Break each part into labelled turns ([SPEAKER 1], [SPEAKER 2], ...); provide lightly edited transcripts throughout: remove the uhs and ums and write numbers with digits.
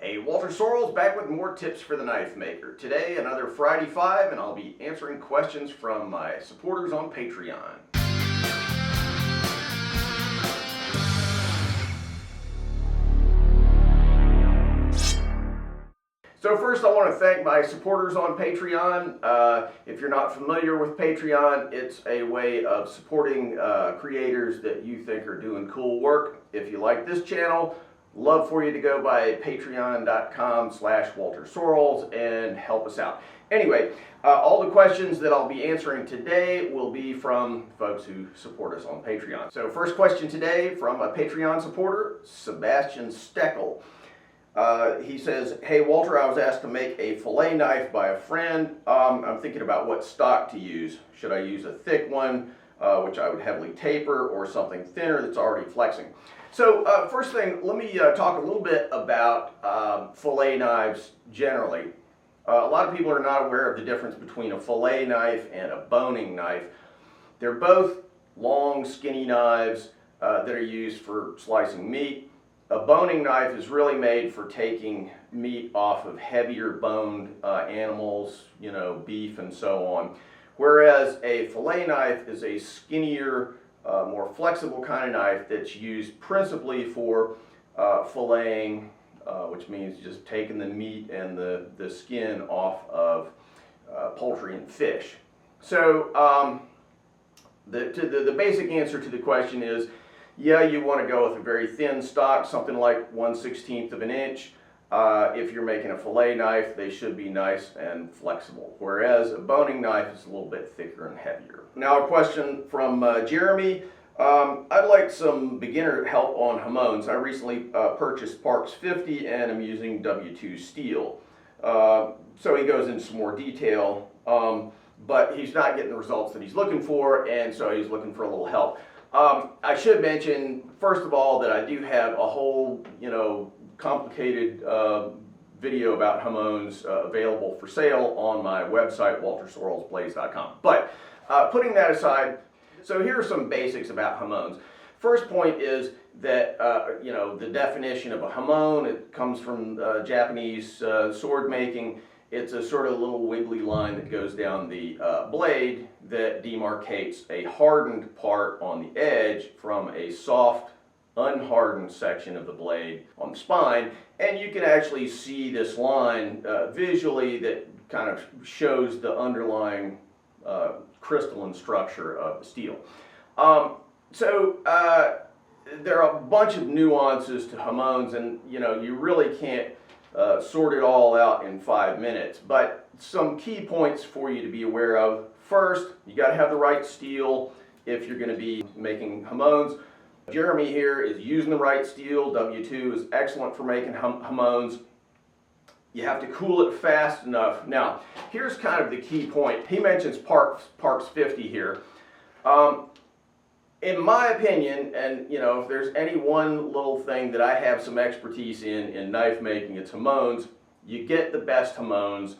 [SPEAKER 1] Hey, Walter Sorrells back with more tips for the knife maker. Today, another Friday 5, and I'll be answering questions from my supporters on Patreon. So first, I want to thank my supporters on Patreon. If you're not familiar with Patreon, it's a way of supporting creators that you think are doing cool work. If you like this channel, love for you to go by patreon.com/Walter Sorrells and help us out. Anyway, all the questions that I'll be answering today will be from folks who support us on Patreon. So first question today from a Patreon supporter, Sebastian Steckel. He says, hey Walter, I was asked to make a fillet knife by a friend. I'm thinking about what stock to use. Should I use a thick one, which I would heavily taper, or something thinner that's already flexing? So first thing, let me talk a little bit about fillet knives generally. A lot of people are not aware of the difference between a fillet knife and a boning knife. They're both long, skinny knives that are used for slicing meat. A boning knife is really made for taking meat off of heavier boned animals, you know, beef and so on. Whereas a fillet knife is a skinnier, more flexible kind of knife that's used principally for filleting, which means just taking the meat and the skin off of poultry and fish. So the basic answer to the question is, yeah, you want to go with a very thin stock, something like 1/16 of an inch. If you're making a fillet knife, they should be nice and flexible, whereas a boning knife is a little bit thicker and heavier. Now a question from Jeremy. I'd like some beginner help on Jamons. I recently purchased Parks 50 and I'm using W2 steel. So he goes into some more detail, but he's not getting the results that he's looking for, and so he's looking for a little help. I should mention, first of all, that I do have a whole, complicated video about Jamons available for sale on my website, waltersorrellsblaze.com. But putting that aside, so here are some basics about Jamons. First point is that, the definition of a Jamon, it comes from Japanese sword making. It's a sort of little wiggly line that goes down the blade that demarcates a hardened part on the edge from a soft, unhardened section of the blade on the spine. And you can actually see this line visually that kind of shows the underlying crystalline structure of the steel. There are a bunch of nuances to Jamons, and you really can't sort it all out in 5 minutes, but some key points for you to be aware of. First, you got to have the right steel if you're going to be making Jamons. Jeremy here is using the right steel. W2 is excellent for making Jamons. You have to cool it fast enough. Now, here's kind of the key point. He mentions Parks 50 here. In my opinion, and if there's any one little thing that I have some expertise in knife making, it's Jamons. You get the best Jamons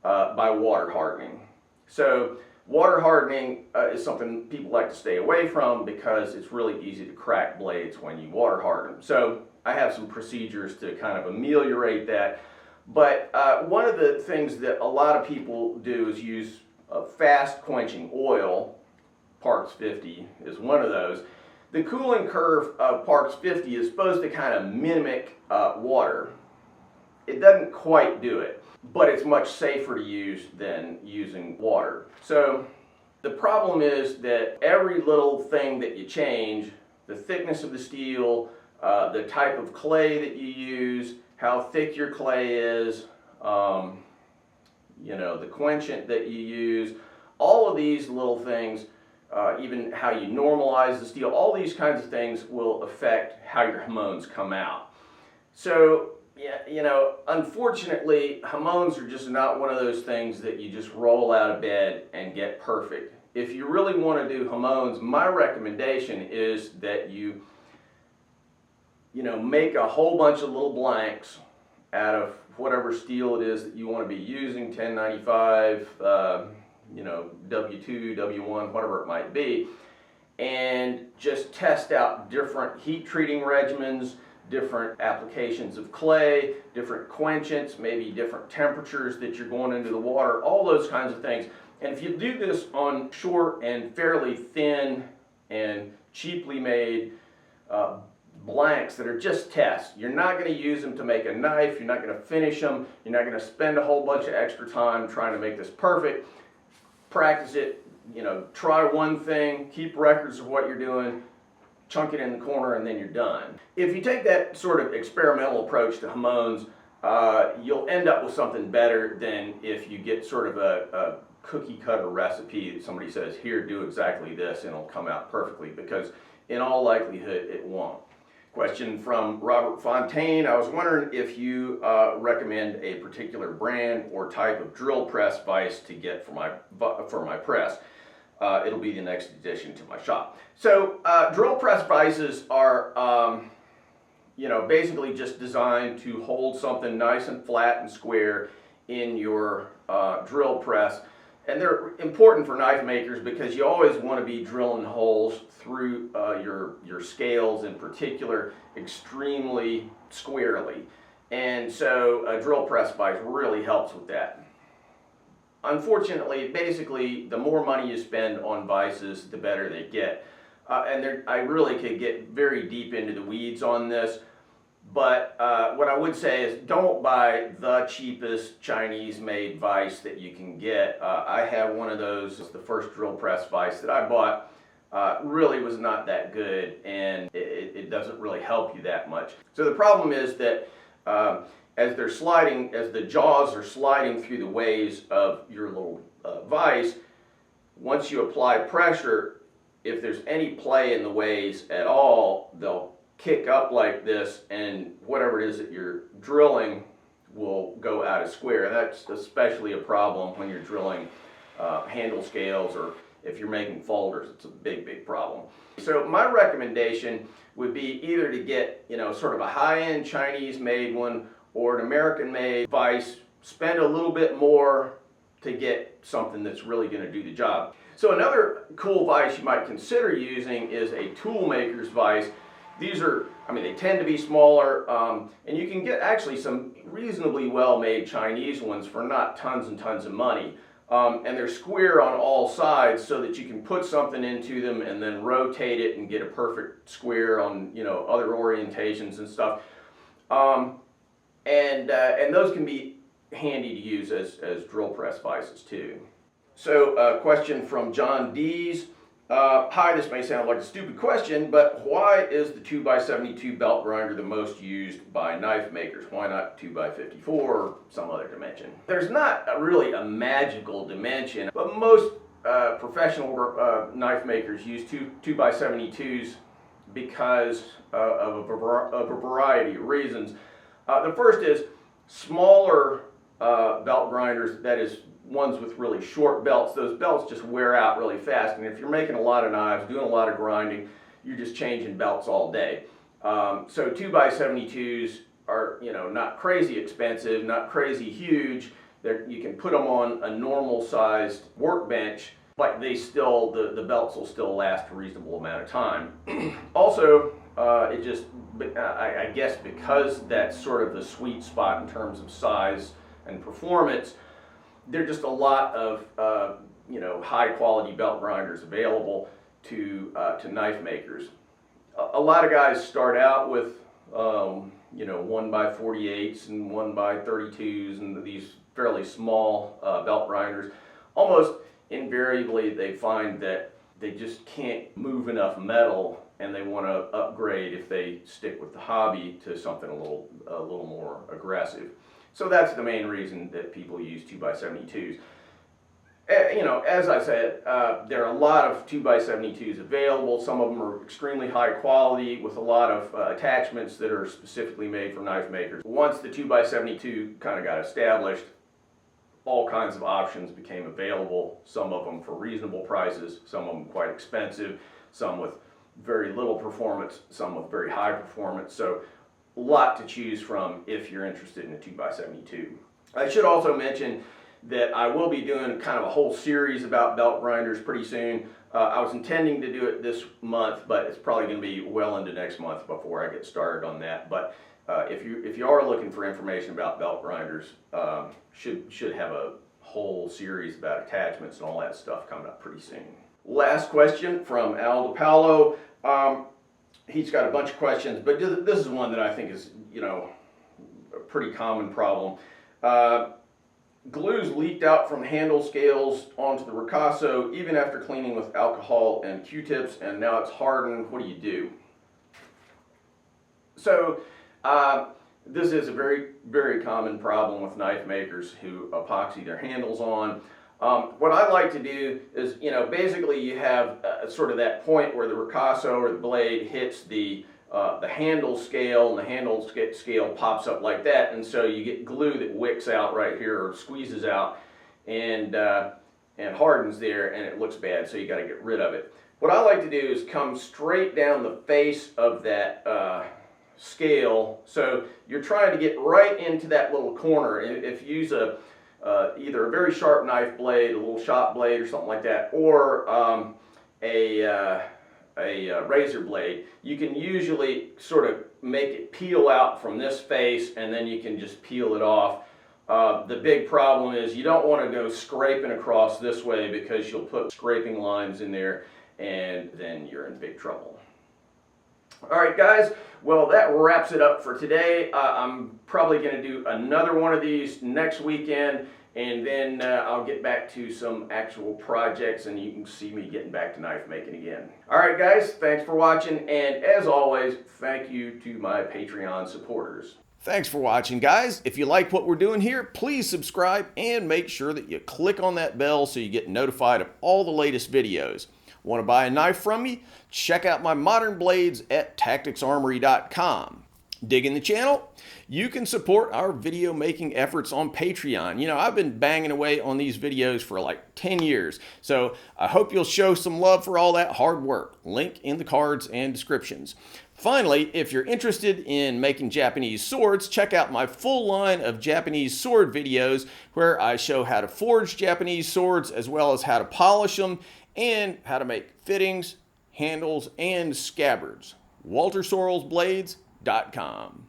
[SPEAKER 1] by water hardening. So water hardening is something people like to stay away from because it's really easy to crack blades when you water harden. So I have some procedures to kind of ameliorate that. But one of the things that a lot of people do is use fast quenching oil. Parks 50 is one of those. The cooling curve of Parks 50 is supposed to kind of mimic water. It doesn't quite do it, but it's much safer to use than using water. So the problem is that every little thing that you change, the thickness of the steel, the type of clay that you use, how thick your clay is, the quenchant that you use, all of these little things, even how you normalize the steel, all these kinds of things will affect how your Jamons come out. So, unfortunately, Jamons are just not one of those things that you just roll out of bed and get perfect. If you really want to do Jamons, my recommendation is that you make a whole bunch of little blanks out of whatever steel it is that you want to be using, 1095, W2, W1, whatever it might be, and just test out different heat treating regimens, different applications of clay, different quenchants, maybe different temperatures that you're going into the water, all those kinds of things. And if you do this on short and fairly thin and cheaply made blanks that are just tests, you're not going to use them to make a knife, you're not going to finish them, you're not going to spend a whole bunch of extra time trying to make this perfect. Practice it, try one thing, keep records of what you're doing, chunk it in the corner, and then you're done. If you take that sort of experimental approach to Jamons, you'll end up with something better than if you get sort of a cookie cutter recipe that somebody says, here, do exactly this, and it'll come out perfectly, because in all likelihood it won't. Question from Robert Fontaine. I was wondering if you recommend a particular brand or type of drill press vise to get for my press. It'll be the next addition to my shop. So drill press vices are basically just designed to hold something nice and flat and square in your drill press. And they're important for knife makers because you always want to be drilling holes through your scales in particular extremely squarely. And so a drill press vise really helps with that. Unfortunately, basically, the more money you spend on vices, the better they get. I really could get very deep into the weeds on this. But what I would say is don't buy the cheapest Chinese-made vise that you can get. I have one of those. It's the first drill press vise that I bought. Really was not that good, and it doesn't really help you that much. So the problem is that as the jaws are sliding through the ways of your little vise, once you apply pressure, if there's any play in the ways at all, they'll kick up like this, and whatever it is that you're drilling will go out of square. That's especially a problem when you're drilling handle scales, or if you're making folders. It's a big problem. So my recommendation would be either to get sort of a high-end Chinese made one or an American made vise. Spend a little bit more to get something that's really going to do the job. So another cool vise you might consider using is a tool maker's vise. These are, they tend to be smaller, and you can get actually some reasonably well-made Chinese ones for not tons and tons of money. And they're square on all sides so that you can put something into them and then rotate it and get a perfect square on, other orientations and stuff. And those can be handy to use as drill press vices too. So a question from John Dees. Hi, this may sound like a stupid question, but why is the 2x72 belt grinder the most used by knife makers? Why not 2x54 or some other dimension? There's not really a magical dimension, but most professional knife makers use 2x72s because of a variety of reasons. The first is smaller belt grinders, that is ones with really short belts. Those belts just wear out really fast, and if you're making a lot of knives, doing a lot of grinding, you're just changing belts all day. So 2x72s are not crazy expensive, not crazy huge. You can put them on a normal sized workbench, but the belts will still last a reasonable amount of time. Also, I guess because that's sort of the sweet spot in terms of size and performance, there are just a lot of high quality belt grinders available to knife makers. A lot of guys start out with 1x48s and 1x32s and these fairly small belt grinders. Almost invariably they find that they just can't move enough metal, and they want to upgrade if they stick with the hobby to something a little more aggressive. So that's the main reason that people use 2x72s. As I said, there are a lot of 2x72s available. Some of them are extremely high quality with a lot of attachments that are specifically made for knife makers. Once the 2x72 kind of got established, all kinds of options became available, some of them for reasonable prices, some of them quite expensive, some with very little performance, some with very high performance. So a lot to choose from if you're interested in a 2x72. I should also mention that I will be doing kind of a whole series about belt grinders pretty soon. I was intending to do it this month, but it's probably going to be well into next month before I get started on that. But if you are looking for information about belt grinders, should have a whole series about attachments and all that stuff coming up pretty soon. Last question from Al DiPaolo. He's got a bunch of questions, but this is one that I think is, a pretty common problem. Glue's leaked out from handle scales onto the ricasso even after cleaning with alcohol and Q-tips, and now it's hardened. What do you do? So this is a very, very common problem with knife makers who epoxy their handles on. What I like to do is, basically you have sort of that point where the ricasso or the blade hits the handle scale, and the handle scale pops up like that, and so you get glue that wicks out right here or squeezes out and hardens there, and it looks bad, so you got to get rid of it. What I like to do is come straight down the face of that scale, so you're trying to get right into that little corner. If you use either a very sharp knife blade, a little shop blade or something like that, or a razor blade, you can usually sort of make it peel out from this face, and then you can just peel it off. The big problem is you don't want to go scraping across this way, because you'll put scraping lines in there and then you're in big trouble. Alright guys, well that wraps it up for today. I'm probably going to do another one of these next weekend, and then I'll get back to some actual projects, and you can see me getting back to knife making again. Alright guys, thanks for watching, and as always, thank you to my Patreon supporters. Thanks for watching guys. If you like what we're doing here, please subscribe and make sure that you click on that bell so you get notified of all the latest videos. Want to buy a knife from me? Check out my modern blades at tacticsarmory.com. Digging the channel? You can support our video making efforts on Patreon. I've been banging away on these videos for like 10 years, so I hope you'll show some love for all that hard work. Link in the cards and descriptions. Finally, if you're interested in making Japanese swords, check out my full line of Japanese sword videos, where I show how to forge Japanese swords as well as how to polish them and how to make fittings, handles, and scabbards. WalterSorrellsBlades.com.